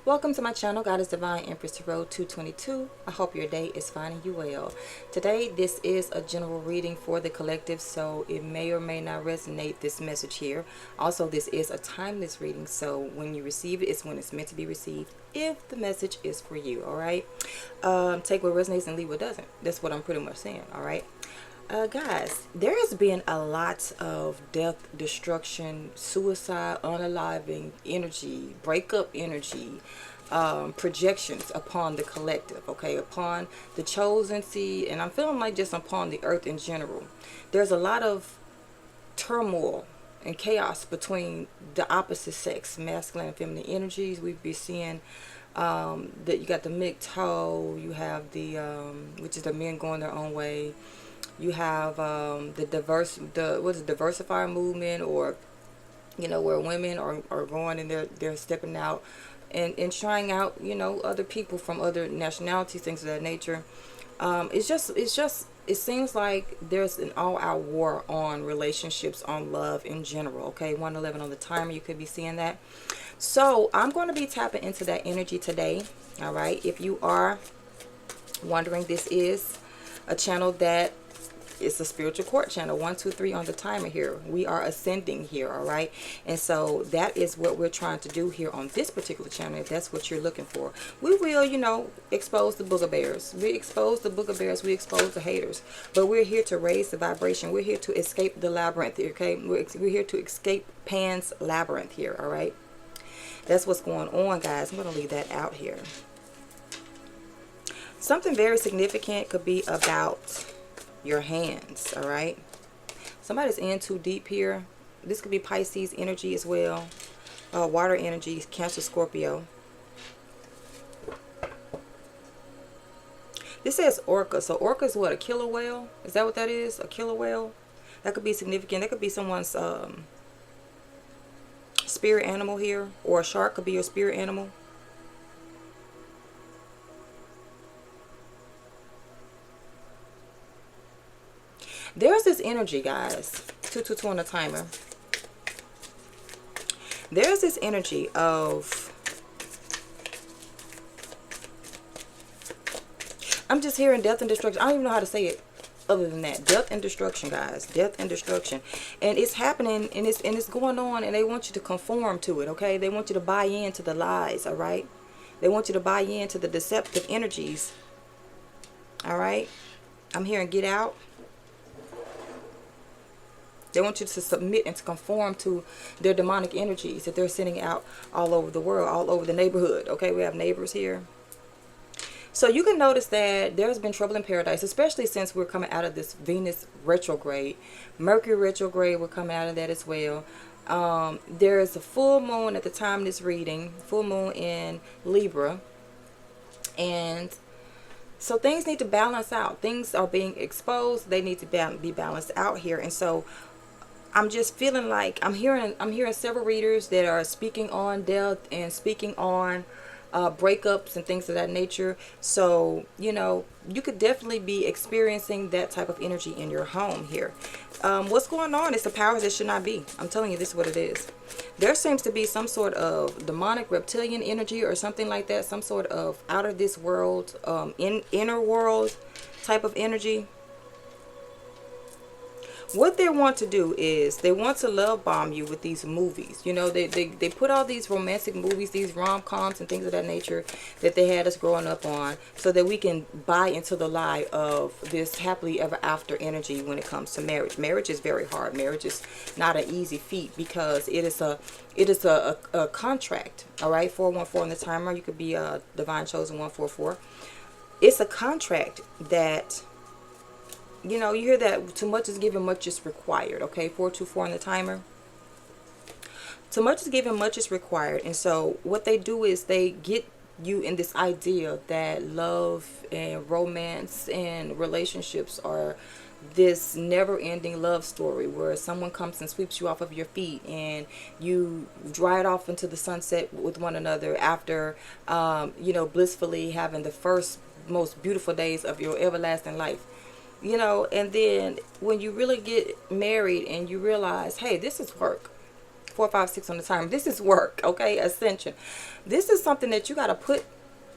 Welcome to my channel, Goddess Divine Empress Tarot 222. I hope your day is finding you well. Today, this is a general reading for the collective, so it may or may not resonate, this message here. Also, this is a timeless reading, so when you receive it, it's when it's meant to be received, if the message is for you, all right? Take what resonates and leave what doesn't. That's what I'm pretty much saying, all right? Guys, there has been a lot of death, destruction, suicide, unaliving energy, breakup energy, projections upon the collective, okay, upon the chosen seed, and I'm feeling like just upon the earth in general. There's a lot of turmoil and chaos between the opposite sex, masculine and feminine energies. We've been seeing that you got the MGTOW, you have the which is the men going their own way. You have the diversifier movement, or where women are going and they're stepping out and trying out other people from other nationalities, things of that nature. It seems like there's an all-out war on relationships, on love in general. Okay, 111 on the timer, you could be seeing that. So I'm going to be tapping into that energy today. All right, if you are wondering, this is a channel that it's a spiritual court channel. 1 2 3 on the timer here. We are ascending here, all right? And so that is what we're trying to do here on this particular channel, if that's what you're looking for. We will, expose the booger bears. We expose the booger bears. We expose the haters. But we're here to raise the vibration. We're here to escape the labyrinth, okay? We're here to escape Pan's labyrinth here, all right? That's what's going on, guys. I'm going to leave that out here. Something very significant could be about your hands, all right? Somebody's in too deep here. This could be Pisces energy as well, water energy, Cancer, Scorpio. This says orca. So orca is what, a killer whale? Is that what that is, a killer whale? That could be significant. That could be someone's spirit animal here, or a shark could be your spirit animal. There's this energy, guys. 222 on the timer. There's this energy of, I'm just hearing death and destruction. I don't even know how to say it other than that. Death and destruction, guys. Death and destruction. And it's happening, and it's going on, and they want you to conform to it, okay? They want you to buy into the lies, all right? They want you to buy into the deceptive energies, all right? I'm hearing get out. They want you to submit and to conform to their demonic energies that they're sending out all over the world, all over the neighborhood. Okay, we have neighbors here. So you can notice that there's been trouble in paradise, especially since we're coming out of this Venus retrograde. Mercury retrograde, we're coming out of that as well. There is a full moon at the time of this reading, full moon in Libra. And so things need to balance out. Things are being exposed. They need to be balanced out here. And so I'm just feeling like I'm hearing several readers that are speaking on death and speaking on breakups and things of that nature. So you could definitely be experiencing that type of energy in your home here. What's going on is the powers that should not be. I'm telling you, this is what it is. There seems to be some sort of demonic reptilian energy or something like that, some sort of out of this world, inner world type of energy. What they want to do is they want to love bomb you with these movies. They put all these romantic movies, these rom-coms and things of that nature that they had us growing up on, so that we can buy into the lie of this happily ever after energy when it comes to marriage. Marriage is very hard. Marriage is not an easy feat, because it is a contract. All right, 414 on the timer. You could be a divine chosen 144. It's a contract that, you hear that too much is given, much is required. Okay, 424 on the timer. Too much is given, much is required. And so what they do is they get you in this idea that love and romance and relationships are this never-ending love story where someone comes and sweeps you off of your feet and you ride off into the sunset with one another after blissfully having the first most beautiful days of your everlasting life. And then when you really get married and you realize, hey, this is work. 4, 5, 6 on the timer. This is work, okay? Ascension. This is something that you got to put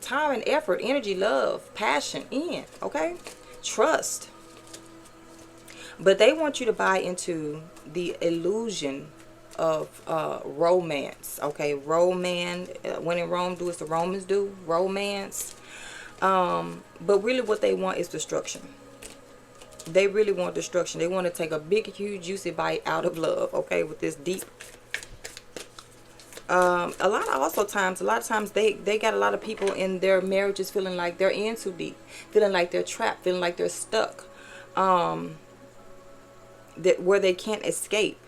time and effort, energy, love, passion in, okay? Trust. But they want you to buy into the illusion of romance, okay? Romance. When in Rome, do as the Romans do. Romance. But really what they want is destruction. They really want destruction. They want to take a big, huge, juicy bite out of love, okay? With this deep. A lot of times they got a lot of people in their marriages feeling like they're in too deep, feeling like they're trapped, feeling like they're stuck, that where they can't escape.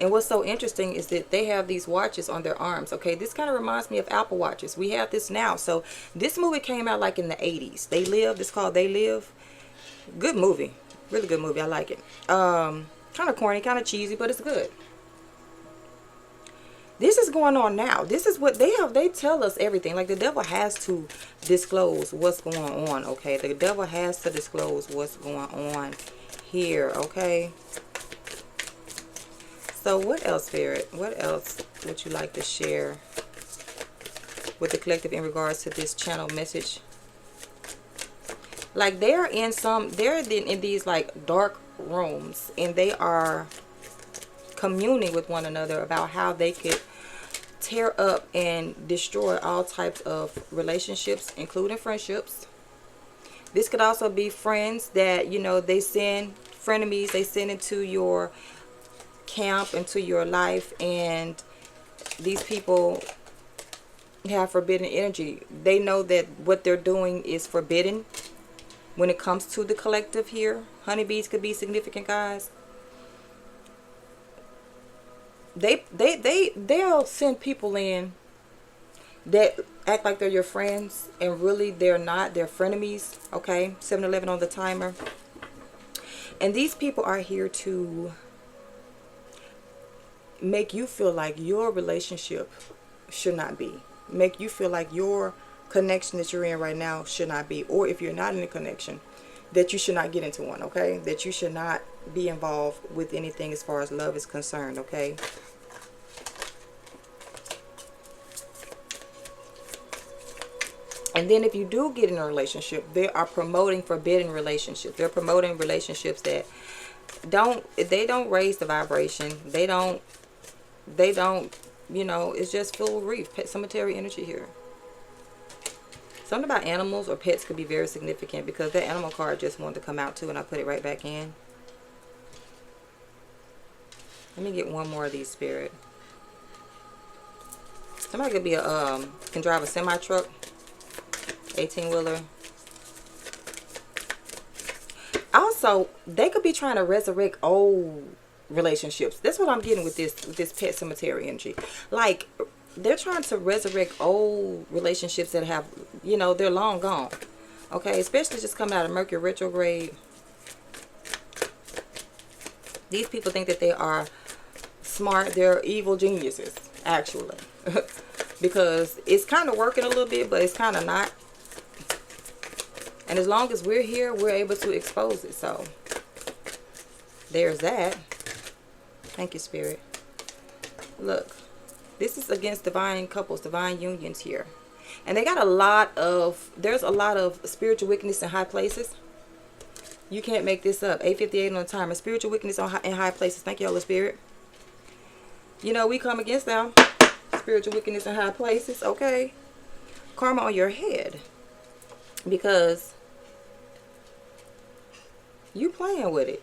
And what's so interesting is that they have these watches on their arms. Okay, this kind of reminds me of Apple Watches. We have this now. So this movie came out like in the 80s. They Live. It's called They Live. Good movie. Really good movie. I like it. Kind of corny, kind of cheesy, but it's good. This is going on now. This is what they have. They tell us everything. Like the devil has to disclose what's going on. Okay, the devil has to disclose what's going on here. Okay. So what else, Spirit? What else would you like to share with the collective in regards to this channel message? Like they're in these like dark rooms, and they are communing with one another about how they could tear up and destroy all types of relationships, including friendships. This could also be friends that, you know, they send frenemies, they send into your camp, into your life, and these people have forbidden energy. They know that what they're doing is forbidden when it comes to the collective here. Honeybees could be significant, guys. They'll send people in that act like they're your friends, and really they're not. They're frenemies. Okay, 7-Eleven on the timer. And these people are here to make you feel like your relationship should not be. Make you feel like your connection that you're in right now should not be. Or if you're not in a connection, that you should not get into one, okay? That you should not be involved with anything as far as love is concerned, okay? And then if you do get in a relationship, they are promoting forbidden relationships. They're promoting relationships that don't raise the vibration. They don't, you know, it's just full reef, pet cemetery energy here. Something about animals or pets could be very significant, because that animal card just wanted to come out too, and I put it right back in. Let me get one more of these, Spirit. Somebody could be can drive a semi-truck, 18-wheeler. Also, they could be trying to resurrect old relationships. That's what I'm getting with this pet cemetery energy. Like, they're trying to resurrect old relationships that have, you know, they're long gone. Okay, especially just coming out of Mercury retrograde. These people think that they are smart. They're evil geniuses, actually. Because it's kind of working a little bit, but it's kind of not. And as long as we're here, we're able to expose it. So there's that. Thank you, Spirit. Look, this is against divine couples, divine unions here. And they got there's a lot of spiritual wickedness in high places. You can't make this up. 8:58 on the timer. Spiritual wickedness in high places. Thank you, Holy Spirit. You know, we come against them. Spiritual wickedness in high places. Okay. Karma on your head. Because you playing with it.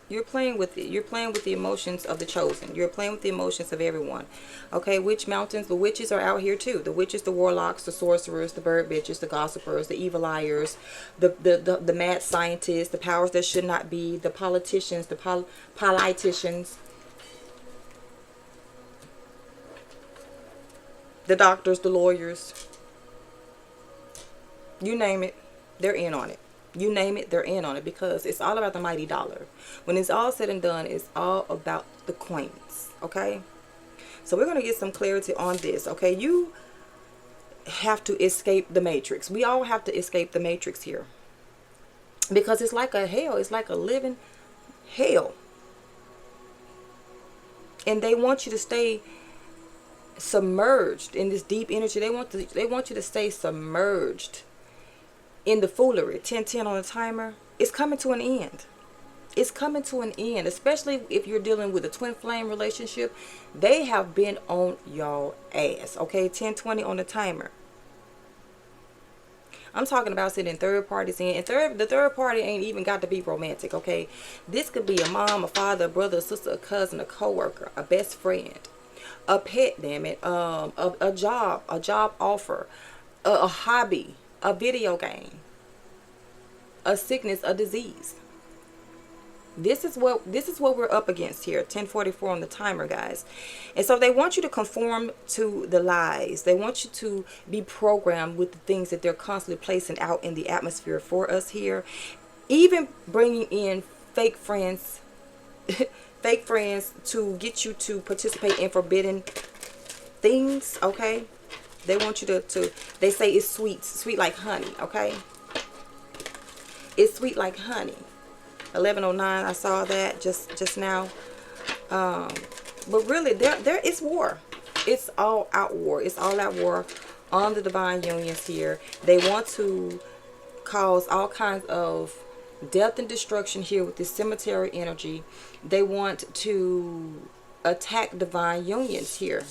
You're playing with it. You're playing with the emotions of the chosen. You're playing with the emotions of everyone. Okay, witch mountains. The witches are out here too. The witches, the warlocks, the sorcerers, the bird bitches, the gossipers, the evil liars, the mad scientists, the powers that should not be, the politicians, the politicians, the doctors, the lawyers. You name it, they're in on it. You name it, they're in on it, because it's all about the mighty dollar. When it's all said and done, it's all about the coins, okay? So we're going to get some clarity on this, okay? You have to escape the matrix. We all have to escape the matrix here. because it's like a hell. It's like a living hell. And they want you to stay submerged in this deep energy. They want you to stay submerged in the foolery. 1010 on the timer. It's coming to an end. It's coming to an end, especially if you're dealing with a twin flame relationship. They have been on y'all ass. Okay, 1020 on the timer. I'm talking about sitting third parties in, and the third party ain't even got to be romantic. Okay, this could be a mom, a father, a brother, a sister, a cousin, a coworker, a best friend, a pet, damn it, a job offer, a hobby, a video game, a sickness, a disease. This is what we're up against here. 1044 on the timer, guys. And so they want you to conform to the lies. They want you to be programmed with the things that they're constantly placing out in the atmosphere for us here. Even bringing in fake friends, fake friends to get you to participate in forbidden things. Okay, they want you to they say it's sweet like honey. Okay, it's sweet like honey. 1109, I saw that just now. But really, there is war. It's all out war. It's all out war on the divine unions here. They want to cause all kinds of death and destruction here with this cemetery energy. They want to attack divine unions here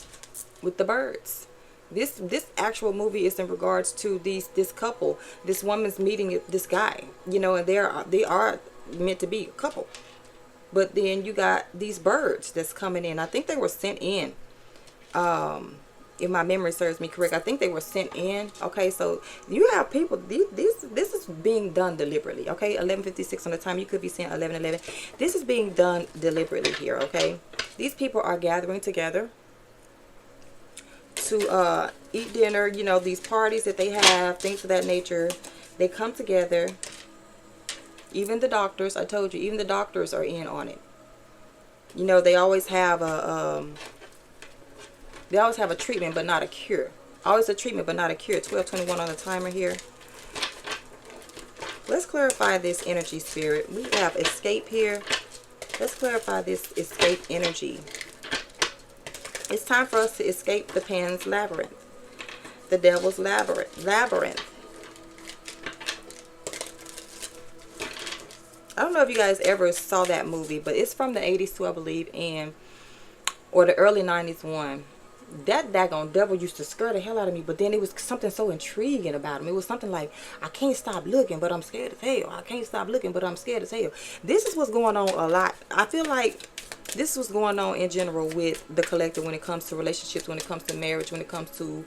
with the birds. This actual movie is in regards to this couple. This woman's meeting this guy, you know, and they are meant to be a couple. But then you got these birds that's coming in. I think they were sent in. If my memory serves me correct, I think they were sent in. Okay, so you have people. This is being done deliberately. Okay, 11:56 on the time. You could be saying 11:11. This is being done deliberately here. Okay, these people are gathering together to eat dinner. You know, these parties that they have, things of that nature. They come together. Even the doctors, I told you, even the doctors are in on it. You know, they always have a treatment but not a cure. Always a treatment but not a cure. 12:21 on the timer here. Let's clarify this energy, spirit. We have escape here. Let's clarify this escape energy. It's time for us to escape the Pan's labyrinth. The devil's labyrinth. I don't know if you guys ever saw that movie, but it's from the 80s too, I believe, or the early 90s one. That daggone devil used to scare the hell out of me, but then it was something so intriguing about him. It was something like, I can't stop looking, but I'm scared as hell. I can't stop looking, but I'm scared as hell. This is what's going on a lot. I feel like this is what's going on in general with the collective when it comes to relationships, when it comes to marriage, when it comes to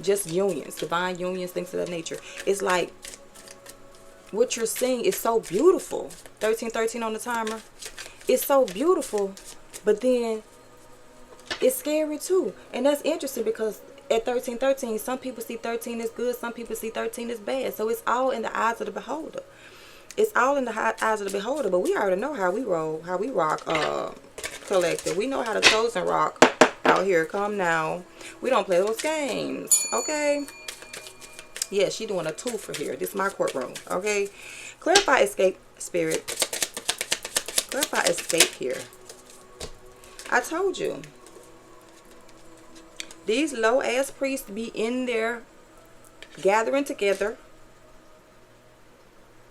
just unions, divine unions, things of that nature. It's like, what you're seeing is so beautiful. 1313 on the timer. It's so beautiful, but then it's scary too. And that's interesting because at 1313, some people see 13 as good, some people see 13 as bad. So it's all in the eyes of the beholder. It's all in the eyes of the beholder. But we already know how we roll, how we rock, collective. We know how the chosen rock out here. Come now. We don't play those games. Okay. Yeah, she doing a two for here. This is my courtroom. Okay. Clarify escape, spirit. Clarify escape here. I told you. These low ass priests be in there gathering together,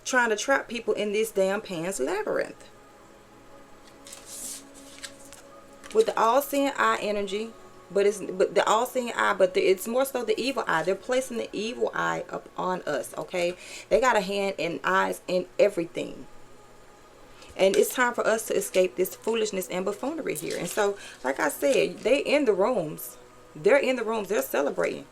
trying to trap people in this damn Pan's labyrinth. With the all-seeing eye energy. But the all-seeing eye, but it's more so the evil eye. They're placing the evil eye up on us, okay? They got a hand and eyes in everything. And it's time for us to escape this foolishness and buffoonery here. And so, like I said, they in the rooms. They're in the rooms. They're celebrating.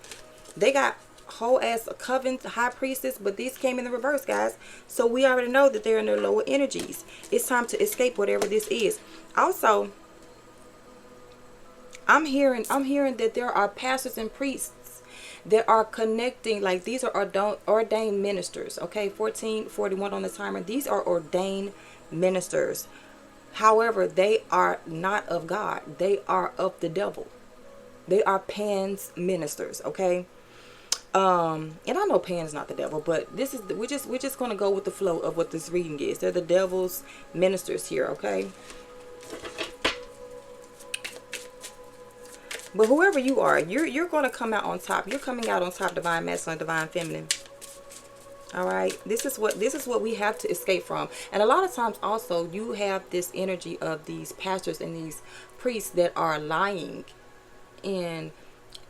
They got whole ass coven high priestess, but these came in the reverse, guys. So we already know that they're in their lower energies. It's time to escape whatever this is. Also, I'm hearing that there are pastors and priests that are connecting, like these are ordained ministers. Okay, 1441 on the timer. These are ordained ministers. However, they are not of God. They are of the devil. They are Pan's ministers. Okay. And I know Pan is not the devil, but this is we're just gonna go with the flow of what this reading is. They're the devil's ministers here, okay? But whoever you are, you're gonna come out on top. You're coming out on top, divine masculine, divine feminine. All right, this is what we have to escape from. And a lot of times also you have this energy of these pastors and these priests that are lying, and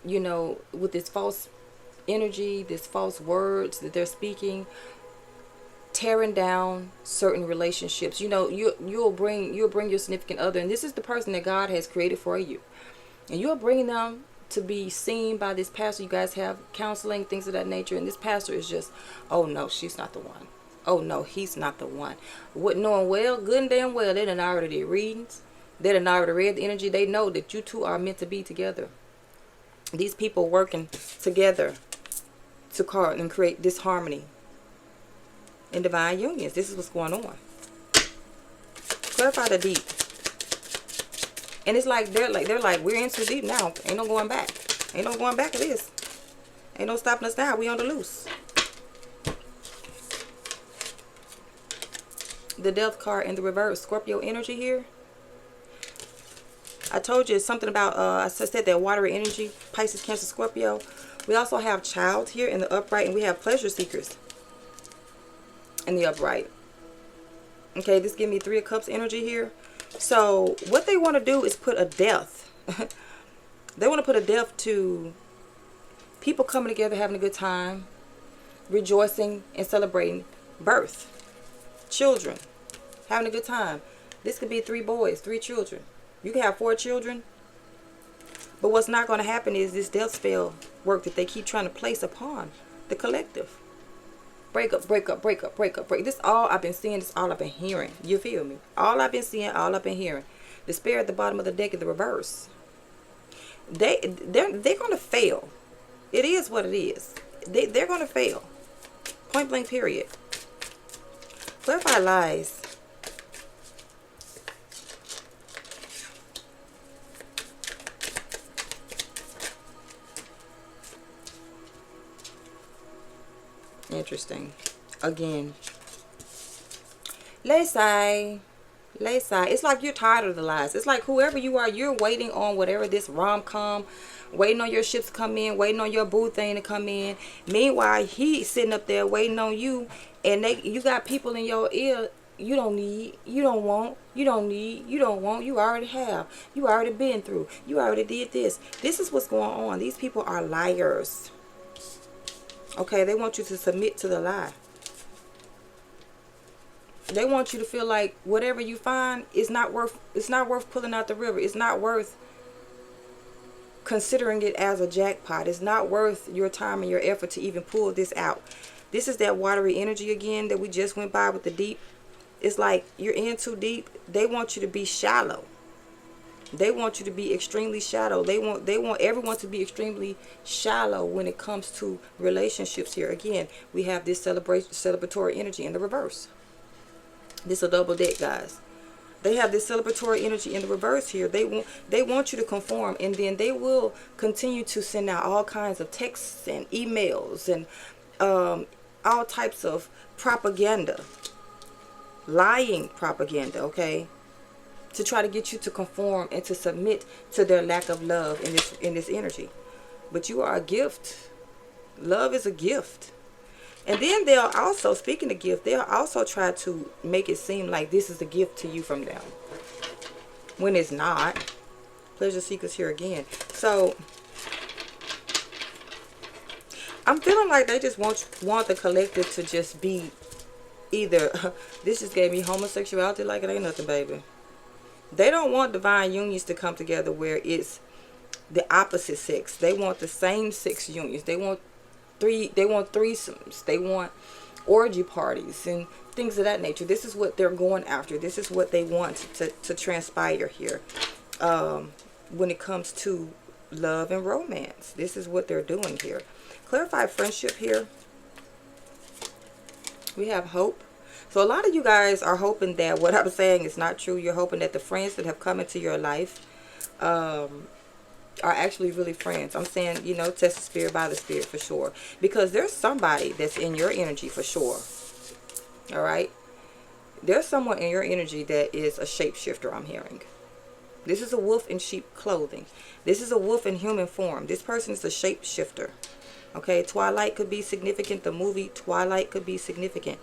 you know, with this false energy, this false words that they're speaking, tearing down certain relationships. You know, you'll bring your significant other, and this is the person that God has created for you, and you're bringing them to be seen by this pastor. You guys have counseling, things of that nature, and this pastor is just, oh no, she's not the one. Oh no, he's not the one. What, knowing well, good and damn well, they done already did readings. They done already read the energy. They know that you two are meant to be together. These people working together to create this harmony in divine unions. This is what's going on. Clarify the deep. And it's like they're like we're in too deep now. Ain't no going back. Ain't no going back of this. Ain't no stopping us now. We on the loose. The death card in the reverse. Scorpio energy here. I told you it's something about I said that watery energy. Pisces, Cancer, Scorpio. We also have child here in the upright, and we have pleasure seekers in the upright. Okay, this give me 3 of Cups energy here. So what they want to do is put a death. They want to put a death to people coming together, having a good time, rejoicing and celebrating birth, children, having a good time. This could be 3 boys, 3 children. You can have 4 children. But what's not going to happen is this death spell work that they keep trying to place upon the collective. Break up, break up, break up, break up, break. This all I've been seeing, this all I've been hearing. You feel me? All I've been seeing, all I've been hearing. Despair at the bottom of the deck in the reverse. They're going to fail. It is what it is. They're going to fail. Point blank period. Clarify lies. Interesting. Again. Laysai. It's like you're tired of the lies. It's like whoever you are, you're waiting on whatever this rom-com, waiting on your ships to come in, waiting on your boo thing to come in. Meanwhile, he's sitting up there waiting on you, and you got people in your ear. You don't need, you don't want, you don't need, you don't want, you already have. You already been through. You already did this. This is what's going on. These people are liars. Okay, they want you to submit to the lie. They want you to feel like whatever you find is not worth, it's not worth pulling out the river. It's not worth considering it as a jackpot. It's not worth your time and your effort to even pull this out. This is that watery energy again that we just went by with the deep. It's like you're in too deep. They want you to be shallow. They want you to be extremely shallow. They want everyone to be extremely shallow when it comes to relationships here. Again, we have this celebratory energy in the reverse. This is a double deck, guys. They have this celebratory energy in the reverse here. They want you to conform, and then they will continue to send out all kinds of texts and emails and all types of propaganda, lying propaganda, okay, to try to get you to conform and to submit to their lack of love in this energy. But you are a gift. Love is a gift. And then they'll also, speaking of gift, they'll also try to make it seem like this is a gift to you from them, when it's not. Pleasure seekers here again. So I'm feeling like they just want the collective to just be either, this just gave me homosexuality like it ain't nothing, baby. They don't want divine unions to come together where it's the opposite sex. They want the same sex unions. They want threesomes. They want orgy parties and things of that nature. This is what they're going after. This is what they want to transpire here. When it comes to love and romance, this is what they're doing here. Clarify friendship here. We have hope. So a lot of you guys are hoping that what I'm saying is not true. You're hoping that the friends that have come into your life, are actually really friends. I'm saying, you know, test the spirit by the spirit for sure. Because there's somebody that's in your energy for sure. All right? There's someone in your energy that is a shapeshifter, I'm hearing. This is a wolf in sheep clothing. This is a wolf in human form. This person is a shapeshifter. Okay? Twilight could be significant. The movie Twilight could be significant.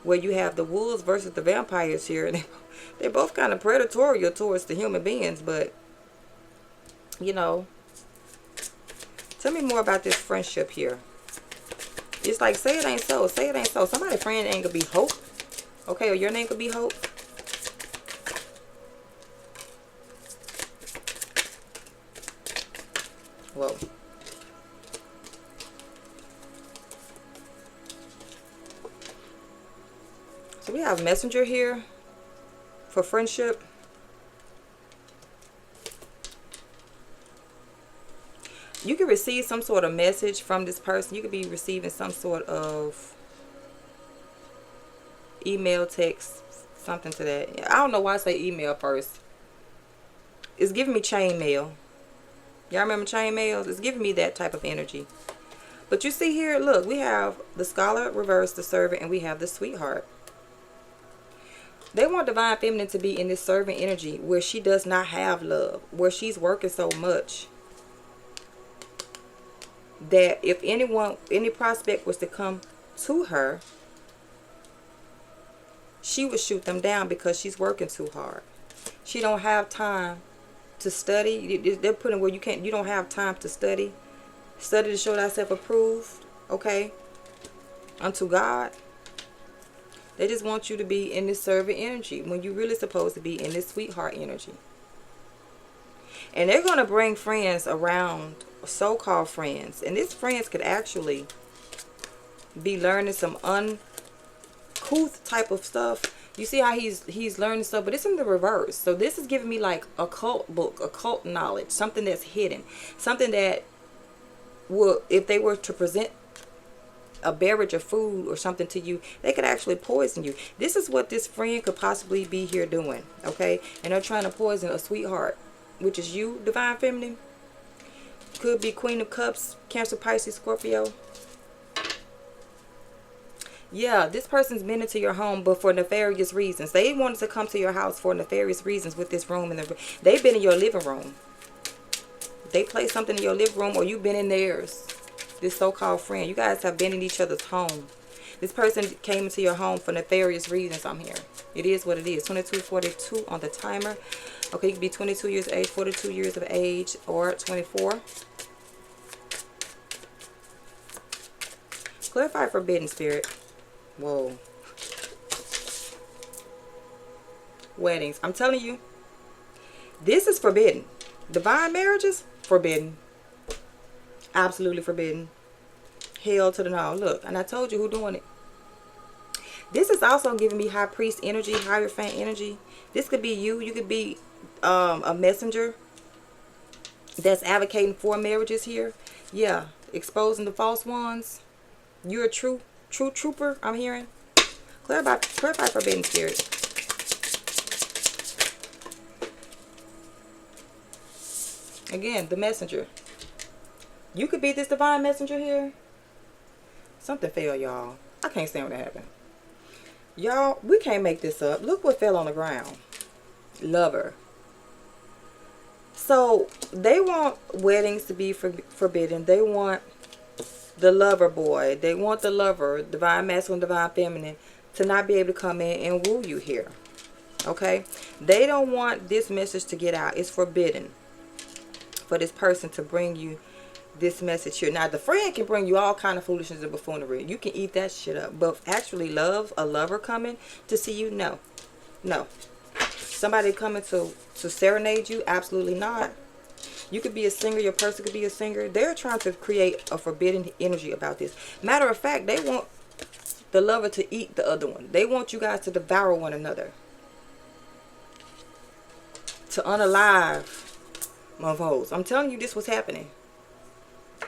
Where you have the wolves versus the vampires here. And they're both kind of predatory towards the human beings. But, you know, tell me more about this friendship here. It's like, say it ain't so. Say it ain't so. Somebody's friend ain't gonna be Hope. Okay, or your name could be Hope. Whoa. So we have messenger here for friendship. You can receive some sort of message from this person. You could be receiving some sort of email, text, something to that. I don't know why I say email first. It's giving me chain mail. Y'all remember chain mail? It's giving me that type of energy. But you see here, look, we have the scholar reversed, the servant, and we have the sweetheart. They want divine feminine to be in this servant energy where she does not have love, where she's working so much that if anyone, any prospect was to come to her, she would shoot them down because she's working too hard. She don't have time to study. They're putting where you don't have time to study. Study to show thyself approved, okay, unto God. They just want you to be in this servant energy when you're really supposed to be in this sweetheart energy. And they're going to bring friends around, so-called friends. And these friends could actually be learning some uncouth type of stuff. You see how he's learning stuff, but it's in the reverse. So this is giving me like a occult book, occult knowledge, something that's hidden, something that will, if they were to present a beverage of food or something to you, they could actually poison you. This is what this friend could possibly be here doing, okay? And they're trying to poison a sweetheart, which is you, divine feminine. Could be Queen of Cups, Cancer, Pisces, Scorpio. Yeah, this person's been into your home, but for nefarious reasons. They wanted to come to your house for nefarious reasons with this room. They've been in your living room. They placed something in your living room, or you've been in theirs. This so-called friend. You guys have been in each other's home. This person came into your home for nefarious reasons, I'm here. It is what it is. 2242 on the timer. Okay, you could be 22 years of age, 42 years of age, or 24. Clarify forbidden spirit. Whoa. Weddings. I'm telling you, this is forbidden. Divine marriages, forbidden. Absolutely forbidden. Hell to the no. Look, and I told you who doing it. This is also giving me high priest energy, hierophant energy. This could be you. You could be a messenger that's advocating for marriages here. Yeah, exposing the false ones. You're a true trooper, I'm hearing. Clarify forbidden spirit. Again, the messenger. You could be this divine messenger here. Something fell, y'all. I can't stand what happened. Y'all, we can't make this up. Look what fell on the ground. Lover. So, they want weddings to be forbidden. They want the lover boy. They want the lover, divine masculine, divine feminine, to not be able to come in and woo you here. Okay? They don't want this message to get out. It's forbidden for this person to bring you this message here. Now, the friend can bring you all kind of foolishness and buffoonery. You can eat that shit up. But actually love a lover coming to see you? No. No. Somebody coming to serenade you? Absolutely not. You could be a singer. Your person could be a singer. They're trying to create a forbidden energy about this. Matter of fact, they want the lover to eat the other one. They want you guys to devour one another. To unalive mofos. I'm telling you, this was happening.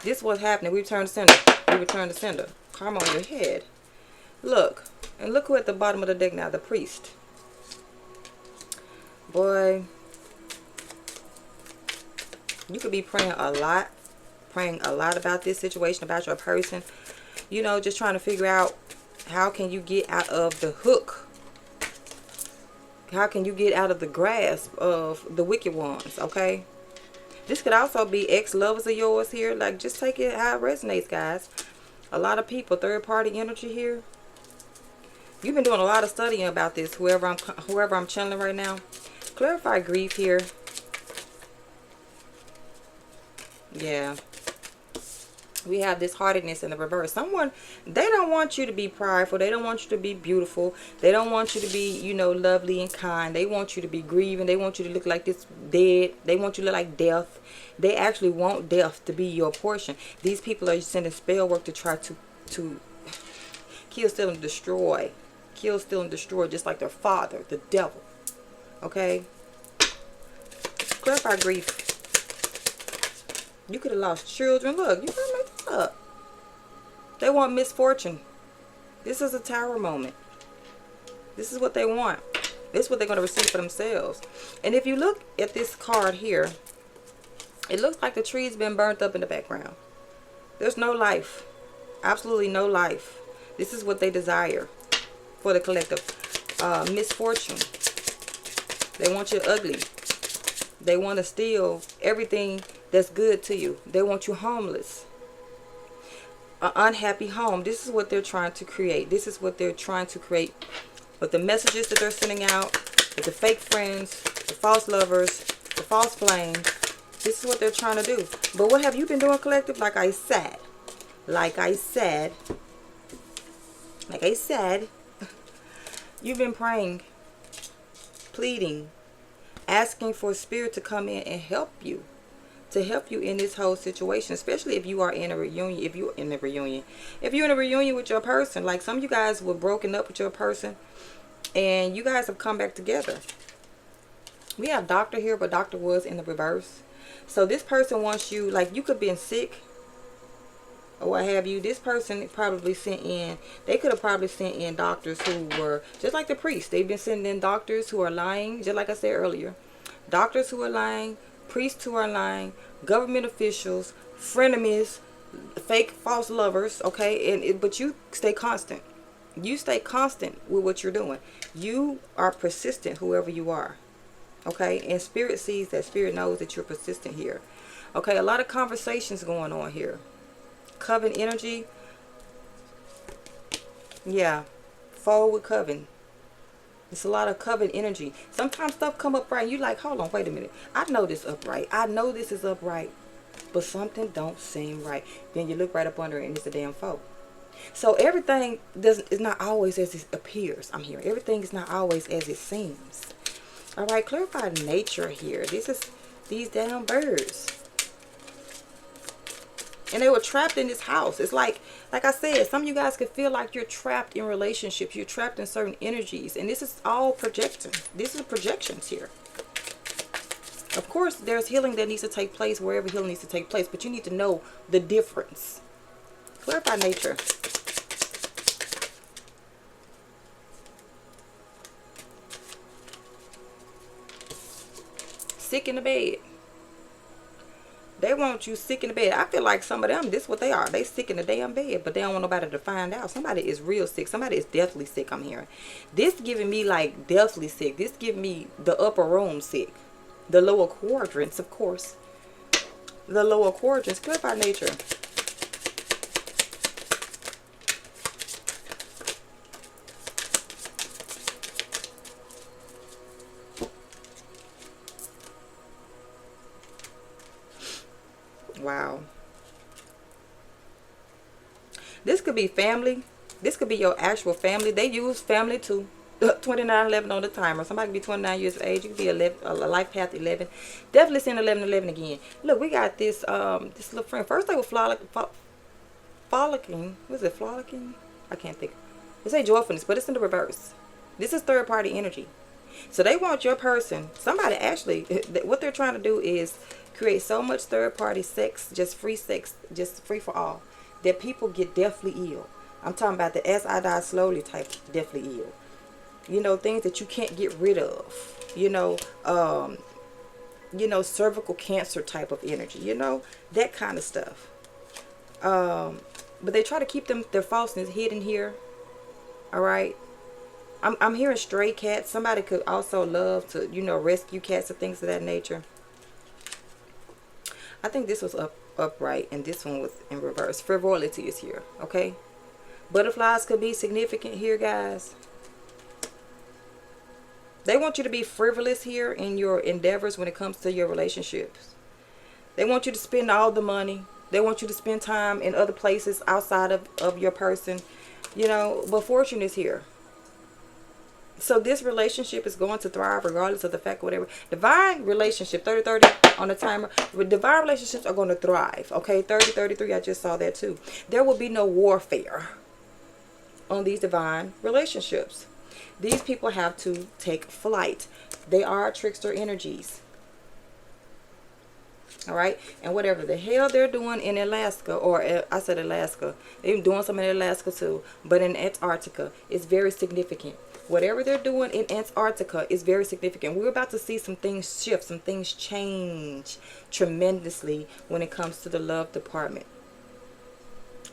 This was happening. We returned to sender. We returned to sender. Karma on your head. Look. And look who at the bottom of the deck now. The priest. Boy. You could be praying a lot. Praying a lot about this situation, about your person. You know, just trying to figure out how can you get out of the hook. How can you get out of the grasp of the wicked ones, okay? This could also be ex-lovers of yours here. Like, just take it how it resonates, guys. A lot of people, third-party energy here. You've been doing a lot of studying about this, whoever I'm channeling right now. Clarify grief here. Yeah. We have this heartedness in the reverse. Someone, they don't want you to be prideful. They don't want you to be beautiful. They don't want you to be, you know, lovely and kind. They want you to be grieving. They want you to look like this dead. They want you to look like death. They actually want death to be your portion. These people are sending spell work to try to kill, steal, and destroy. Kill, steal, and destroy, just like their father, the devil. Okay? Clarify grief. You could have lost children. Look, you gotta make this up. They want misfortune. This is a tower moment. This is what they want. This is what they're going to receive for themselves. And if you look at this card here, it looks like the tree's been burnt up in the background. There's no life. Absolutely no life. This is what they desire for the collective. Misfortune. They want you ugly. They want to steal everything that's good to you. They want you homeless. An unhappy home. This is what they're trying to create. This is what they're trying to create. With the messages that they're sending out, with the fake friends, the false lovers, the false flames. This is what they're trying to do. But what have you been doing, collective? Like I said, you've been praying, pleading, asking for spirit to come in and help you. To help you in this whole situation, especially if you are in a reunion. If you're in a reunion with your person, like some of you guys were broken up with your person and you guys have come back together. We have doctor here, but doctor was in the reverse. So this person wants you, like you could have been sick or what have you. This person probably sent in, they could have probably sent in doctors who were just like the priests. They've been sending in doctors who are lying, just like I said earlier. Doctors who are lying, priests who are lying, government officials, frenemies, fake false lovers, okay? But you stay constant. You stay constant with what you're doing. You are persistent, whoever you are, okay? And spirit sees that. Spirit knows that you're persistent here, okay? A lot of conversations going on here. Coven energy. Yeah, forward with coven. It's a lot of coven energy. Sometimes stuff come up right and you like, hold on, wait a minute. I know this upright. I know this is upright. But something don't seem right. Then you look right up under it and it's a damn foe. So everything is not always as it appears. I'm hearing. Everything is not always as it seems. Alright, clarify nature here. This is these damn birds. And they were trapped in this house. It's like I said, some of you guys could feel like you're trapped in relationships. You're trapped in certain energies. And this is all projection. This is projections here. Of course, there's healing that needs to take place wherever healing needs to take place. But you need to know the difference. Clarify nature. Sick in the bed. They want you sick in the bed. I feel like some of them, this is what they are. They sick in the damn bed, but they don't want nobody to find out. Somebody is real sick. Somebody is deathly sick, I'm hearing. This giving me like deathly sick. This giving me the upper room sick. The lower quadrants, of course. The lower quadrants. Clarify nature. Wow. This could be family. This could be your actual family. They use family too. 2911 on the timer. Somebody could be 29 years of age. You could be 11, a life path 11. Definitely send 1111 again. Look, we got this this little friend. First they were frolicking. Was it frolicking? I can't think. They say joyfulness, but it's in the reverse. This is third party energy. So they want your person. Somebody actually, what they're trying to do is create so much third party sex, just free for all, that people get deathly ill. I'm talking about the as I die slowly type deathly ill. You know, things that you can't get rid of. You know, you know, cervical cancer type of energy, you know, that kind of stuff. But they try to keep their falseness hidden here. All right. I'm hearing stray cats. Somebody could also love to, you know, rescue cats and things of that nature. I think this was upright and this one was in reverse. Frivolity is here. Okay. Butterflies could be significant here, guys. They want you to be frivolous here in your endeavors when it comes to your relationships. They want you to spend all the money. They want you to spend time in other places outside of your person. You know, but fortune is here. So this relationship is going to thrive regardless of the fact or whatever. Divine relationship, 30-30 on the timer. Divine relationships are going to thrive. Okay, 30-33, I just saw that too. There will be no warfare on these divine relationships. These people have to take flight. They are trickster energies. All right. And whatever the hell they're doing in Alaska, or I said Alaska, they're doing something in Alaska too, but in Antarctica, it's very significant. Whatever they're doing in Antarctica is very significant. We're about to see some things shift, some things change tremendously when it comes to the love department.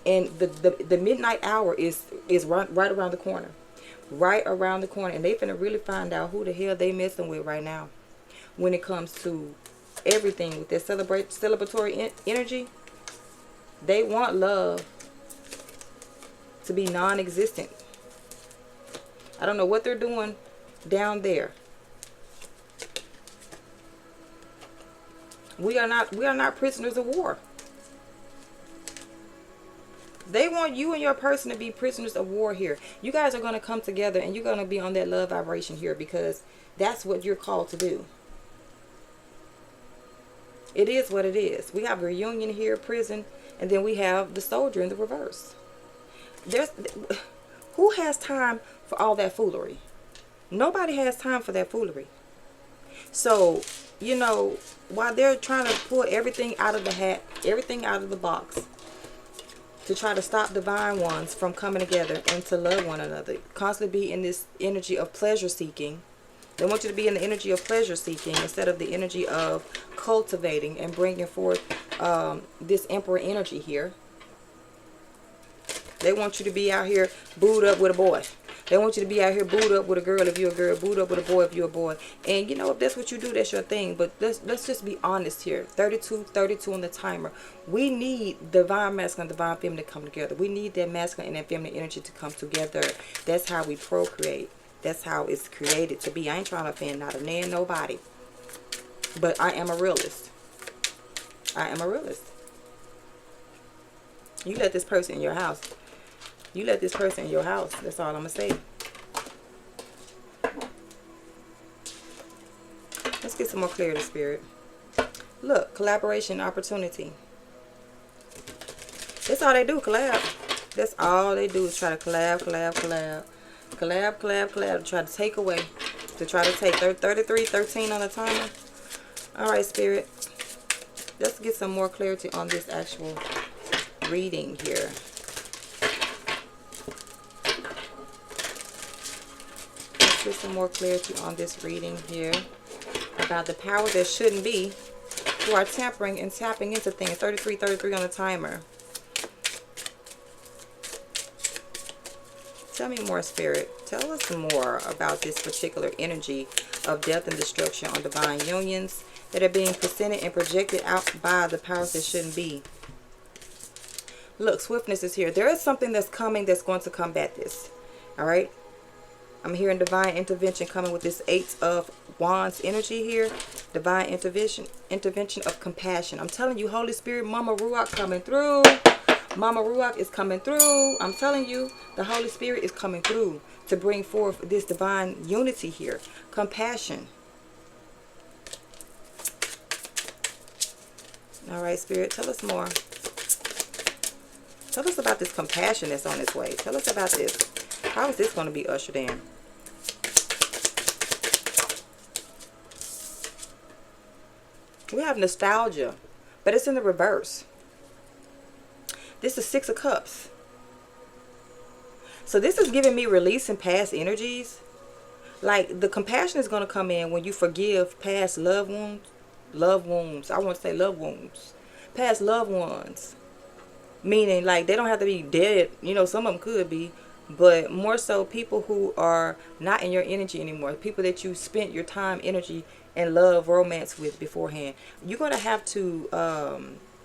And the midnight hour is right around the corner. Right around the corner. And they finna really find out who the hell they messing with right now when it comes to everything with their celebratory energy. They want love to be non-existent. I don't know what they're doing down there. We are not prisoners of war. They want you and your person to be prisoners of war here. You guys are going to come together and you're going to be on that love vibration here because that's what you're called to do. It is what it is. We have a reunion here, prison, and then we have the soldier in the reverse. Who has time for all that foolery? Nobody has time for that foolery. So, you know, while they're trying to pull everything out of the hat, everything out of the box, to try to stop divine ones from coming together and to love one another, constantly be in this energy of pleasure seeking. They want you to be in the energy of pleasure seeking instead of the energy of cultivating and bringing forth this emperor energy here. They want you to be out here booed up with a boy. They want you to be out here booed up with a girl if you're a girl, booed up with a boy if you're a boy. And you know, if that's what you do, that's your thing. But let's just be honest here. 32 on the timer. We need divine masculine, divine feminine to come together. We need that masculine and that feminine energy to come together. That's how we procreate. That's how it's created to be. I ain't trying to offend not a man, nobody. But I am a realist. I am a realist. You let this person in your house. You let this person in your house. That's all I'm going to say. Let's get some more clarity, Spirit. Look, collaboration, opportunity. That's all they do, collab. That's all they do is try to collab. To try to take away. To try to take 33, 13 on the timer. Alright, Spirit. Let's get some more clarity on this actual reading here. Let's get some more clarity on this reading here. About the power that shouldn't be. Who are tampering and tapping into things. 33 on the timer. Tell me more, Spirit. Tell us more about this particular energy of death and destruction on divine unions that are being presented and projected out by the powers that shouldn't be. Look, swiftness is here. There is something that's coming that's going to combat this. All right. I'm hearing divine intervention coming with this 8 of Wands energy here. Divine intervention of compassion. I'm telling you, Holy Spirit, Mama Ruach coming through. Mama Ruach is coming through. I'm telling you, the Holy Spirit is coming through to bring forth this divine unity here. Compassion. All right, Spirit, tell us more. Tell us about this compassion that's on its way. Tell us about this. How is this going to be ushered in? We have nostalgia, but it's in the reverse. This is 6 of Cups. So this is giving me release in past energies. Like the compassion is going to come in when you forgive past loved wounds. love wounds. I want to say love wounds. Past loved ones. Meaning, like, they don't have to be dead. You know, some of them could be. But more so people who are not in your energy anymore. People that you spent your time, energy, and love, romance with beforehand. You're going to have to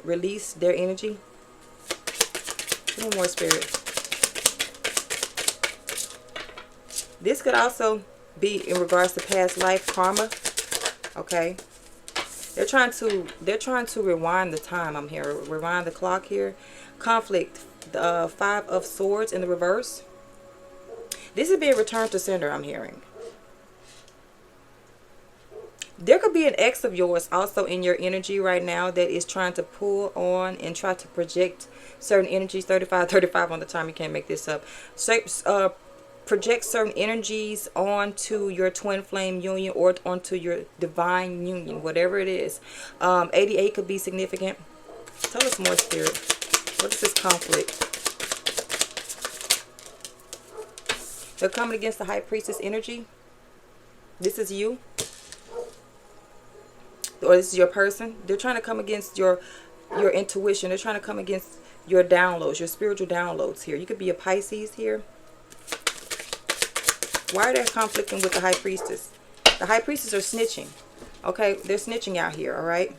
release their energy. No more, Spirit. This could also be in regards to past life karma. Okay. They're trying to rewind the time. I'm here. Rewind the clock here. Conflict. The Five of Swords in the reverse. This is being returned to sender, I'm hearing. There could be an ex of yours also in your energy right now that is trying to pull on and try to project certain energies. 35 on the time. You can't make this up. Project certain energies onto your twin flame union or onto your divine union, whatever it is. 88 could be significant. Tell us more, Spirit. What is this conflict? They're coming against the High Priestess energy. This is you. Or this is your person. They're trying to come against your intuition. They're trying to come against your downloads, your spiritual downloads here. You could be a Pisces here. Why are they conflicting with the High Priestess? The High Priestess are snitching. Okay, they're snitching out here, all right?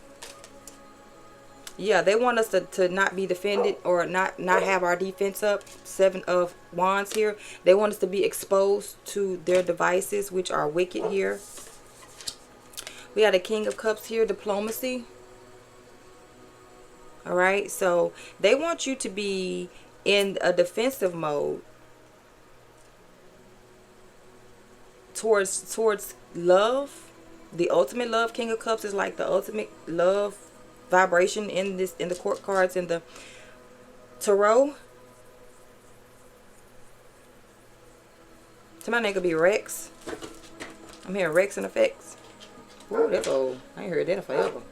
Yeah, they want us to not be defended or not have our defense up. Seven of Wands here. They want us to be exposed to their devices, which are wicked here. We got a King of Cups here, diplomacy. All right, so they want you to be in a defensive mode towards love. The ultimate love. King of Cups is like the ultimate love vibration in the court cards in the tarot. Somebody name could be Rex. I'm hearing Rex and effects. Ooh, that's old. I ain't heard that in forever.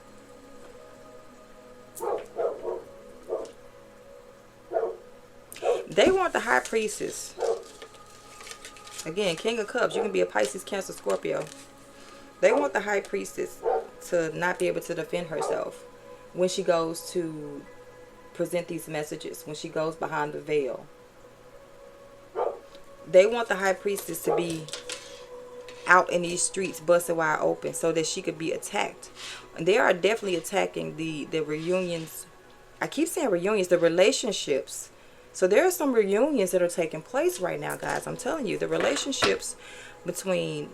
They want the High Priestess. Again, King of Cups. You can be a Pisces, Cancer, Scorpio. They want the High Priestess to not be able to defend herself when she goes to present these messages, when she goes behind the veil. They want the High Priestess to be out in these streets busted wide open so that she could be attacked. And they are definitely attacking the reunions. I keep saying reunions, the relationships. So there are some reunions that are taking place right now, guys. I'm telling you, the relationships between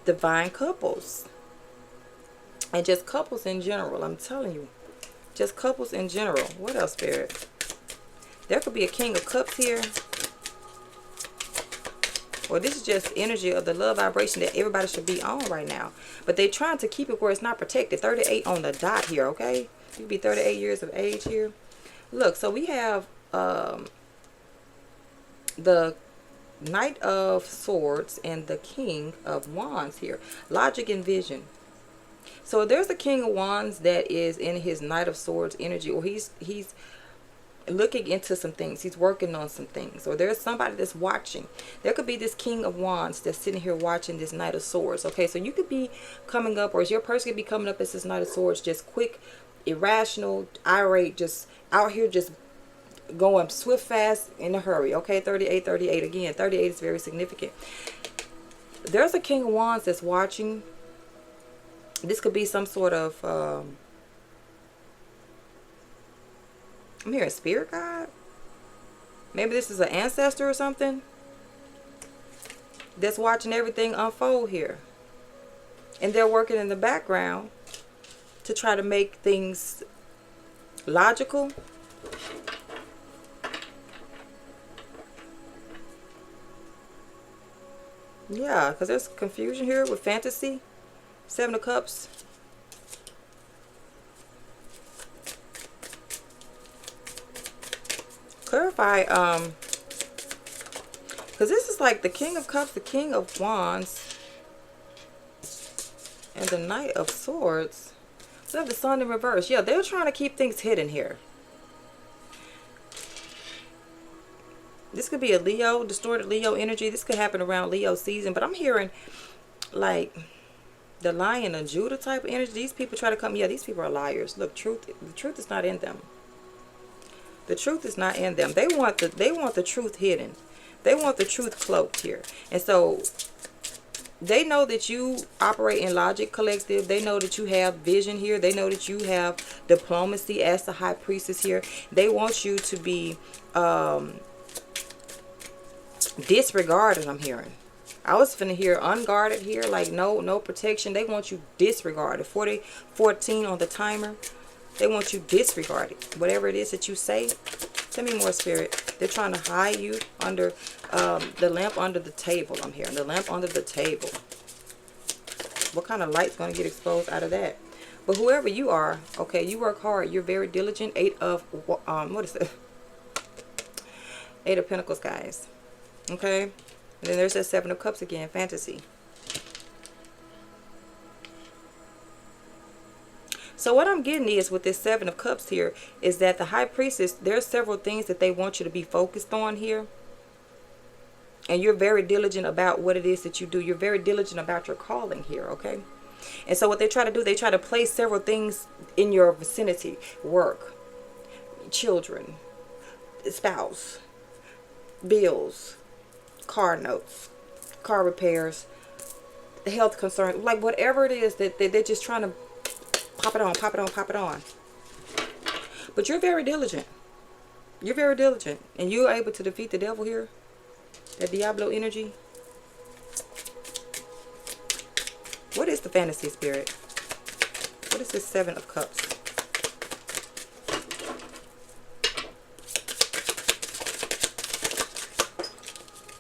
divine couples and just couples in general. I'm telling you, just couples in general. What else, Spirit? There could be a King of Cups here. Or this is just energy of the love vibration that everybody should be on right now. But they're trying to keep it where it's not protected. 38 on the dot here, okay? You could be 38 years of age here. Look, so we have the Knight of Swords and the King of Wands here. Logic and vision. So there's the King of Wands that is in his Knight of Swords energy, or he's looking into some things. He's working on some things. Or there's somebody that's watching. There could be this King of Wands that's sitting here watching this Knight of Swords. Okay, so you could be coming up, or your person could be coming up as this Knight of Swords, just quick, irrational, irate, just out here just going swift, fast, in a hurry. Okay, 38 again. 38 is very significant. There's a King of Wands that's watching. This could be some sort of I'm hearing spirit guide. Maybe this is an ancestor or something that's watching everything unfold here. And they're working in the background to try to make things logical. Yeah, because there's confusion here with fantasy. Seven of Cups. Clarify, because this is like the King of Cups, the King of Wands, and the Knight of Swords. We have the Sun in reverse. Yeah, they're trying to keep things hidden here. This could be a Leo, distorted Leo energy. This could happen around Leo season, but I'm hearing like The Lion of Judah type of energy. These people try to come. Yeah, these people are liars. Look, the truth is not in them. The truth is not in them. They want the truth hidden. They want the truth cloaked here. And so they know that you operate in logic collective. They know that you have vision here. They know that you have diplomacy as the high priestess here. They want you to be disregarded, I'm hearing. I was finna hear unguarded here, like no protection. They want you disregarded. 14 on the timer. They want you disregarded. Whatever it is that you say. Tell me more, Spirit. They're trying to hide you under the lamp under the table. I'm hearing the lamp under the table. What kind of light's going to get exposed out of that? But whoever you are, okay, you work hard. You're very diligent. What is it? 8 of Pentacles, guys. Okay. And then there's that 7 of Cups again. Fantasy. So what I'm getting is with this 7 of Cups here is that the High Priestess, there's several things that they want you to be focused on here. And you're very diligent about what it is that you do. You're very diligent about your calling here, okay? And so what they try to do, they try to place several things in your vicinity. Work, children, spouse, bills, car notes, car repairs, health concerns. Like whatever it is that they're just trying to pop it on, pop it on, pop it on. But you're very diligent. You're very diligent. And you're able to defeat the devil here. That Diablo energy. What is the fantasy, Spirit? What is this 7 of Cups?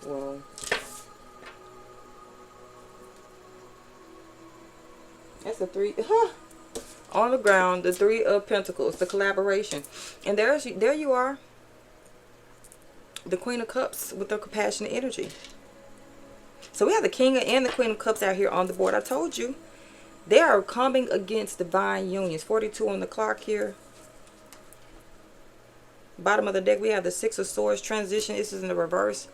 Whoa. That's a 3. On the ground, the 3 of Pentacles, the collaboration. And there you are. The Queen of Cups with the compassionate energy. So we have the King and the Queen of Cups out here on the board. I told you. They are coming against divine unions. 42 on the clock here. Bottom of the deck, we have the 6 of Swords transition. This is in the reverse.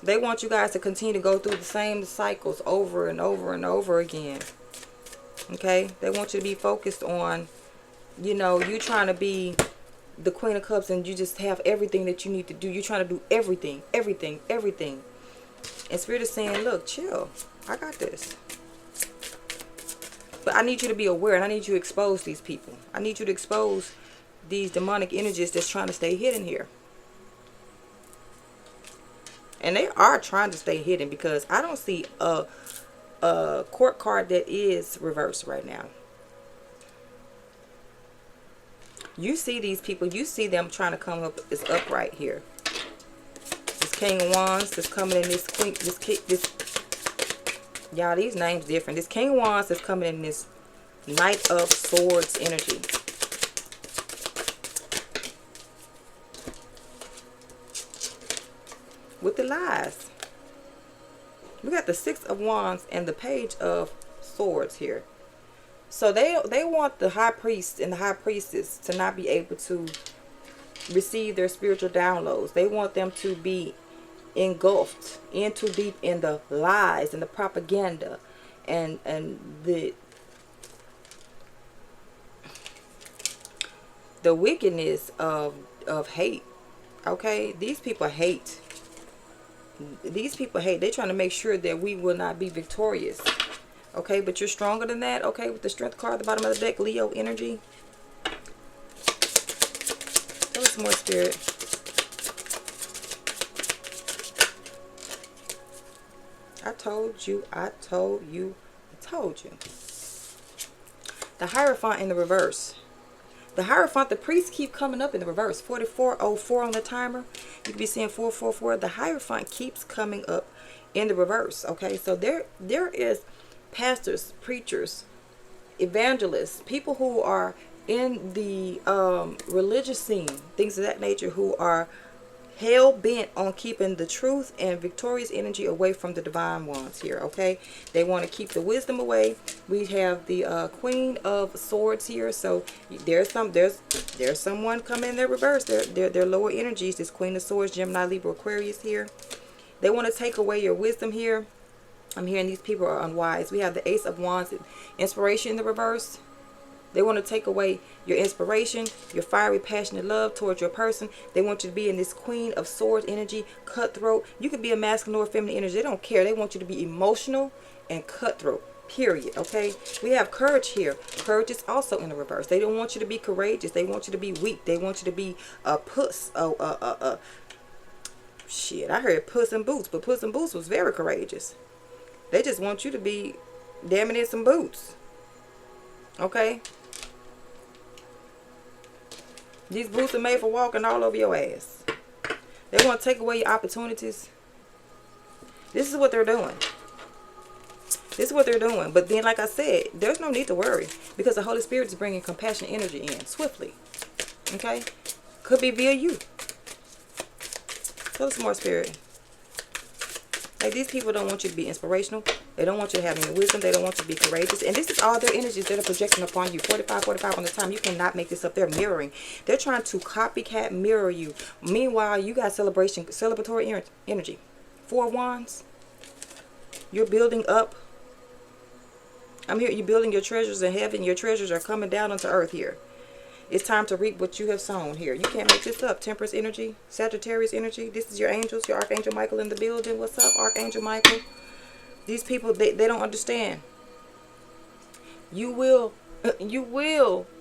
They want you guys to continue to go through the same cycles over and over and over again. Okay? They want you to be focused on, you know, you trying to be the Queen of Cups and you just have everything that you need to do. You're trying to do everything, everything, everything. And Spirit is saying, look, chill. I got this. But I need you to be aware and I need you to expose these people. I need you to expose these demonic energies that's trying to stay hidden here. And they are trying to stay hidden because I don't see a court card that is reversed right now. You see these people, you see them trying to come up as upright here. This King of Wands that's coming in, this Queen, this y'all, these names different. This King of Wands that's coming in, this Knight of Swords energy. With the lies. We got the 6 of Wands and the Page of Swords here. So they want the High Priest and the High Priestess to not be able to receive their spiritual downloads. They want them to be engulfed in too deep in the lies and the propaganda and the wickedness of hate. Okay, these people hate. These people hate. They're trying to make sure that we will not be victorious. Okay, but you're stronger than that. Okay, with the Strength card at the bottom of the deck, Leo energy. Tell us more, Spirit. I told you, I told you, I told you. The Hierophant in the reverse. The Hierophant, the priests keep coming up in the reverse. 4404 on the timer. You can be seeing 444. The Hierophant keeps coming up in the reverse. Okay, so there is pastors, preachers, evangelists, people who are in the religious scene, things of that nature, who are hell-bent on keeping the truth and victorious energy away from the divine ones here. Okay, they want to keep the wisdom away. We have the Queen of Swords here, so there's someone coming in their reverse. They're lower energies. This Queen of Swords, Gemini, Libra, Aquarius here. They want to take away your wisdom here. I'm hearing these people are unwise. We have the Ace of Wands, inspiration in the reverse. They want to take away your inspiration, your fiery, passionate love towards your person. They want you to be in this Queen of Swords energy, cutthroat. You could be a masculine or feminine energy. They don't care. They want you to be emotional and cutthroat. Period. Okay. We have courage here. Courage is also in the reverse. They don't want you to be courageous. They want you to be weak. They want you to be a puss. Shit. I heard Puss in Boots, but Puss in Boots was very courageous. They just want you to be damn it in some boots. Okay. These boots are made for walking all over your ass. They want to take away your opportunities. This is what they're doing. This is what they're doing. But then, like I said, there's no need to worry, because the Holy Spirit is bringing compassion energy in swiftly. Okay? Could be via you. Tell us more, Spirit. Like, these people don't want you to be inspirational. They don't want you to have any wisdom. They don't want you to be courageous. And this is all their energies that are projecting upon you. 45 on the time. You cannot make this up. They're mirroring. They're trying to copycat mirror you. Meanwhile, you got celebratory energy. 4 Wands. You're building up. I'm here. You're building your treasures in heaven. Your treasures are coming down onto earth here. It's time to reap what you have sown here. You can't make this up. Temperance energy, Sagittarius energy. This is your angels, your Archangel Michael in the building. What's up, Archangel Michael? These people, they don't understand. You will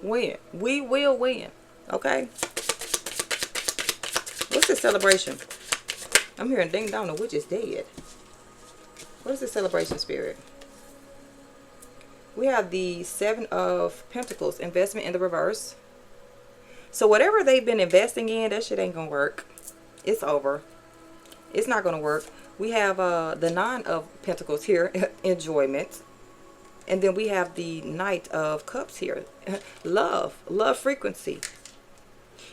win. We will win. Okay? What's this celebration? I'm hearing ding dong, the witch is dead. What is this celebration, Spirit? We have the 7 of Pentacles, investment in the reverse. So whatever they've been investing in, that shit ain't gonna work. It's over. It's not gonna work. We have the 9 of Pentacles here, enjoyment. And then we have the Knight of Cups here, love frequency.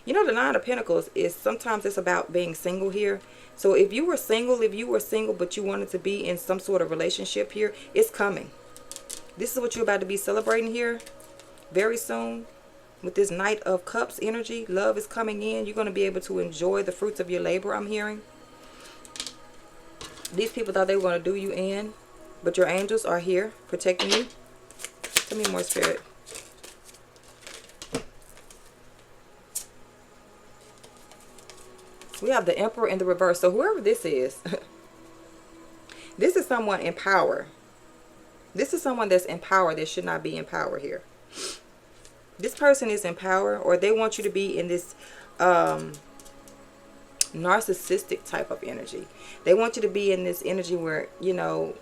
You know, the 9 of Pentacles is sometimes it's about being single here. So if you were single, but you wanted to be in some sort of relationship here, it's coming. This is what you're about to be celebrating here very soon. With this Knight of Cups energy, love is coming in. You're going to be able to enjoy the fruits of your labor, I'm hearing. These people thought they were going to do you in, but your angels are here protecting you. Tell me more, Spirit. We have the Emperor in the reverse. So whoever this is, this is someone in power. This is someone that's in power that should not be in power here. This person is in power, or they want you to be in this narcissistic type of energy. They want you to be in this energy where, you know,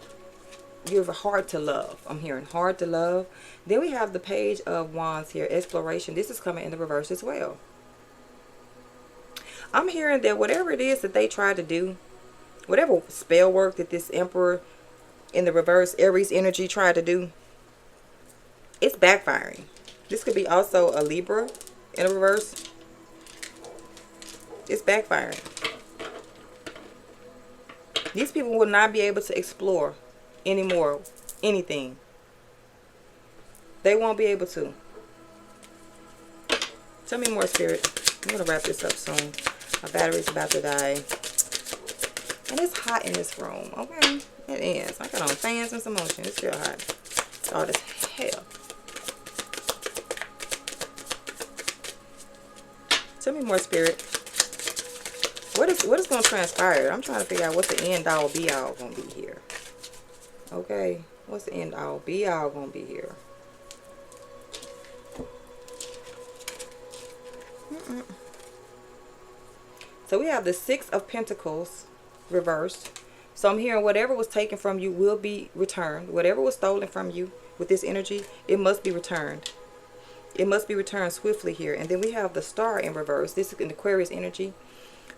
you're hard to love. I'm hearing hard to love. Then we have the Page of Wands here, exploration. This is coming in the reverse as well. I'm hearing that whatever it is that they try to do, whatever spell work that this Emperor in the reverse, Aries energy tried to do, it's backfiring. This could be also a Libra in a reverse. It's backfiring. These people will not be able to explore anymore anything. They won't be able to. Tell me more, Spirit. I'm going to wrap this up soon. My battery's about to die. And it's hot in this room. Okay. It is. I got on fans and some motion. It's still hot. It's hot as hell. Tell me more, Spirit. What is going to transpire? I'm trying to figure out what the end all be all going to be here. Okay. What's the end all be all going to be here? So we have the 6 of Pentacles reversed. So I'm hearing whatever was taken from you will be returned. Whatever was stolen from you with this energy, it must be returned. It must be returned swiftly here. And then we have the Star in reverse. This is an Aquarius energy.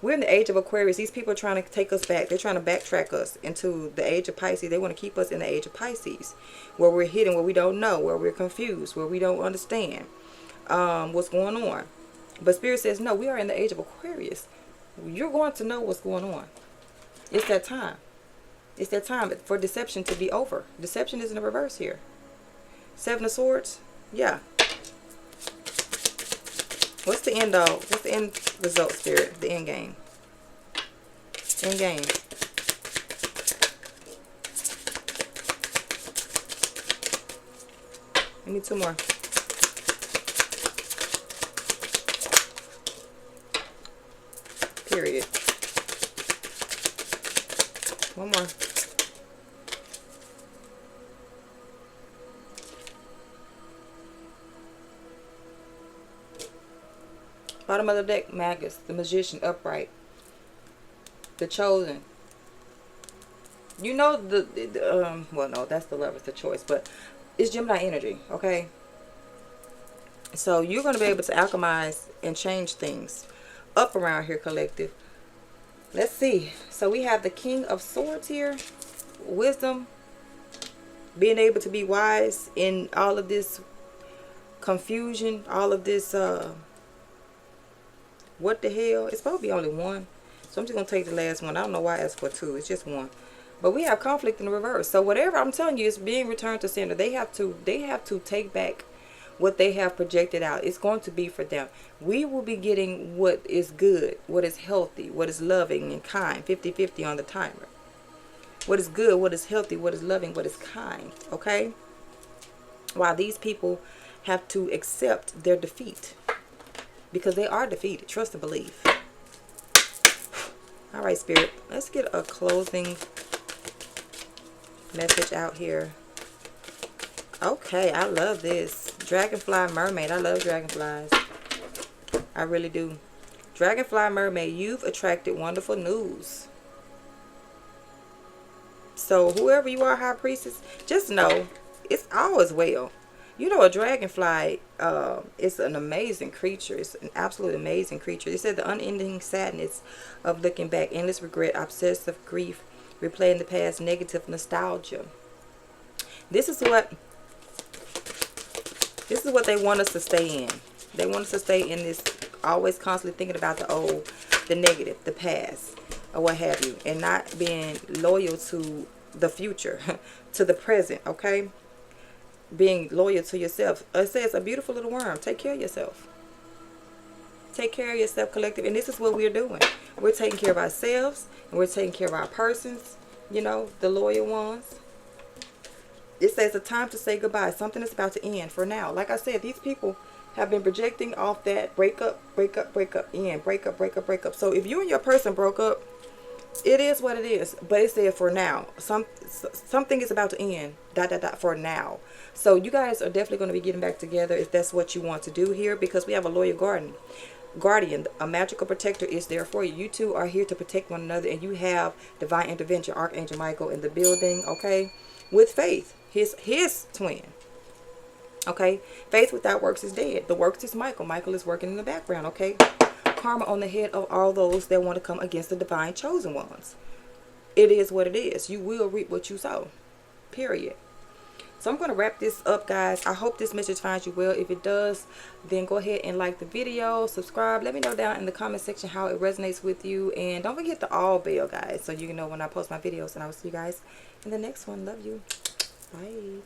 We're in the age of Aquarius. These people are trying to take us back. They're trying to backtrack us into the age of Pisces. They want to keep us in the age of Pisces, where we're hidden, where we don't know, where we're confused, where we don't understand what's going on. But Spirit says, no, we are in the age of Aquarius. You're going to know what's going on. It's that time. It's that time for deception to be over. Deception is in the reverse here. 7 of Swords. Yeah. What's the end all? What's the end result, Spirit? The end game. End game. Give me 2 more. Period. 1 more. Bottom of the deck, Magus, the Magician, upright, the Chosen. You know well, no, that's the Lover's, the Choice, but it's Gemini energy, okay? So you're going to be able to alchemize and change things up around here, collective. Let's see. So we have the King of Swords here, wisdom, being able to be wise in all of this confusion, all of this what the hell? It's supposed to be only 1. So I'm just going to take the last one. I don't know why I asked for 2. It's just 1. But we have conflict in the reverse. So whatever I'm telling you is being returned to sender. They have to take back what they have projected out. It's going to be for them. We will be getting what is good, what is healthy, what is loving and kind. 50-50 on the timer. What is good, what is healthy, what is loving, what is kind. Okay? While these people have to accept their defeat. Because they are defeated. Trust and believe. Alright, Spirit. Let's get a closing message out here. Okay, I love this. Dragonfly Mermaid. I love dragonflies. I really do. Dragonfly Mermaid, you've attracted wonderful news. So whoever you are, High Priestess, just know it's all is well. You know, a dragonfly is an amazing creature. It's an absolute amazing creature. They said the unending sadness of looking back, endless regret, obsessive grief, replaying the past, negative nostalgia. This is what they want us to stay in. They want us to stay in this, always constantly thinking about the old, the negative, the past, or what have you, and not being loyal to the future, to the present, okay? Being loyal to yourself. It says a beautiful little worm. Take care of yourself. Take care of yourself, collective. And this is what we're doing. We're taking care of ourselves, and we're taking care of our persons, you know, the loyal ones. It says a time to say goodbye. Something is about to end for now. Like I said, these people have been projecting off that breakup, end, breakup. So if you and your person broke up, it is what it is. But it said for now. Something is about to end. ... for now. So you guys are definitely going to be getting back together if that's what you want to do here, because we have a loyal guardian, a magical protector is there for you. You two are here to protect one another, and you have divine intervention, Archangel Michael in the building, okay? With Faith, his twin. Okay? Faith without works is dead. The works is Michael. Michael is working in the background, okay? Karma on the head of all those that want to come against the divine chosen ones. It is what it is. You will reap what you sow. Period. So I'm going to wrap this up, guys. I hope this message finds you well. If it does, then go ahead and like the video, subscribe. Let me know down in the comment section how it resonates with you. And don't forget the all bell, guys, so you can know when I post my videos. And I will see you guys in the next one. Love you. Bye.